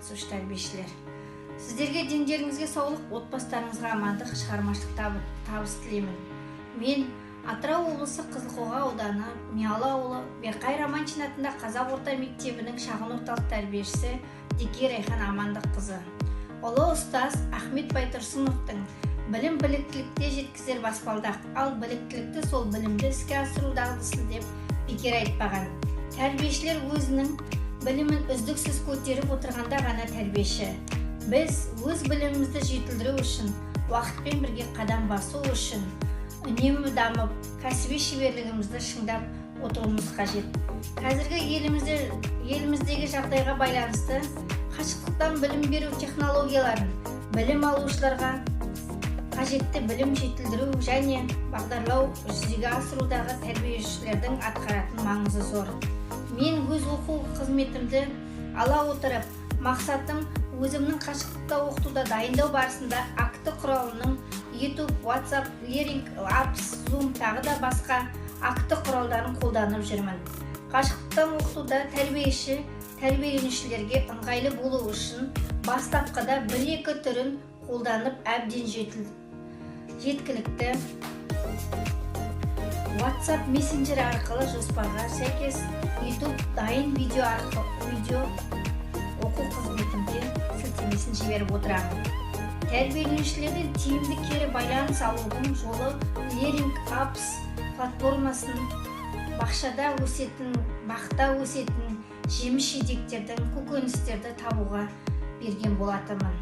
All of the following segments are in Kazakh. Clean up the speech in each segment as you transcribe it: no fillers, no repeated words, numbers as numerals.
қатысушы тәрбиешілер. Сіздерге дендеріңізге саулық, отбасыларыңызға амандық, шығармашылық табыс тілеймін. Мен Атырау облысы Қызылқоға ауданы Миялы ауылы Берқай Романчин атындағы Қазақ орта мектебінің шағын орталық тәрбиешісі Деке Райхан Амандыққызы. Ұлы ұстаз Ахмет Байтұрсыновтың білім біліктілікте жеткізер баспалдақ, ал біліктілікті сол білімді іске асыру дағдысы деп бекер айтпаған. Тәрбиешілер өзінің білімін үздіксіз көтеріп отырғанда ғана тәрбиеші. Біз өз білімімізді жетілдіру үшін, уақытпен бірге қадам басу үшін үнемі дамып, кәсіби шеберлігімізді шыңдап отыруымыз қажет. Қазіргі еліміздегі жағдайға байланысты қашықтықтан білім беру технологияларын білім алушыларға қажетті білім жетілдіру және бағдарлау жүзеге асырудағы тәрбиешілердің атқаратын маңызы зор. Мен өз оқу қызметімді ала отырып, мақсатым өзімнің қашықтықта оқытуда дайындау барысында акті құралының YouTube, WhatsApp, Learning Apps, Zoom тағы да басқа акті құралдарын қолданып жүрмін. Қашықтықтан оқытуда тәрбиеленушілерге ыңғайлы болу үшін бастапқыда 1-2 түрін қолданып әбден жеткілікті. WhatsApp мессенджері арқылы жоспарға сәйкес YouTube дайын видео оқу қызметінде сілтемесін жіберіп отырамын. Тәрбиеленушілерден тиімді кері байланыс алудың жолы Learning Apps платформасын бақта өсетін жеміс-жидектердің, көкөністерді табуға берген болатынмын.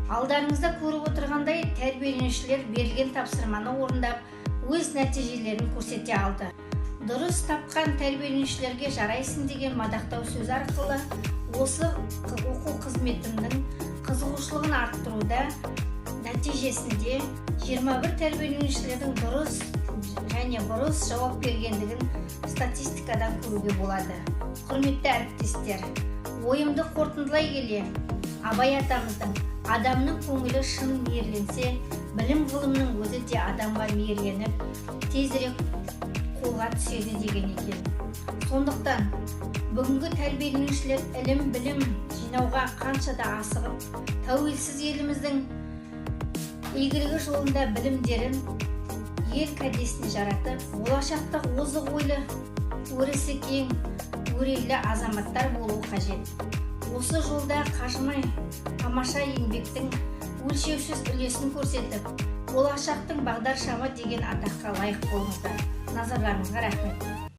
Алдарыңызда көріп отырғандай, тәрбиеленушілер берілген тапсырманы орындап, өз нәтижелерін көрсете алды. Дұрыс тапқан тәрбиеленушілерге жарайсың деген мадақтау сөз арқылы осы оқу қызметімнің қызығушылығын арттыруда нәтижесінде 21 тәрбиеленушілердің дұрыс және бұрыс жауап бергендігін статистикадан көруге болады. Құрметті әріптестер, ойымды қорытындылай келе, Абай атамыздың адамның көңілі шын мейірленсе, білім ғылымның өзі де адамға мейірленіп, тезірек қолға түседі деген екен. Сондықтан бүгінгі тәрбиеленушілер білім жинауға қанша да асығып, тәуелсіз еліміздің игілігі жолында білімдерін ел кәдесіне жаратып, болашақта озық ойлы, өрісі кең, өрелі азаматтар болу қажет. Осы жолда қажымай, тамаша еңбектің өлшеусіз үлесін көрсетіп, болашақтың бағдаршамы деген атаққа лайық болыңыздар. Назарларыңызға рахмет.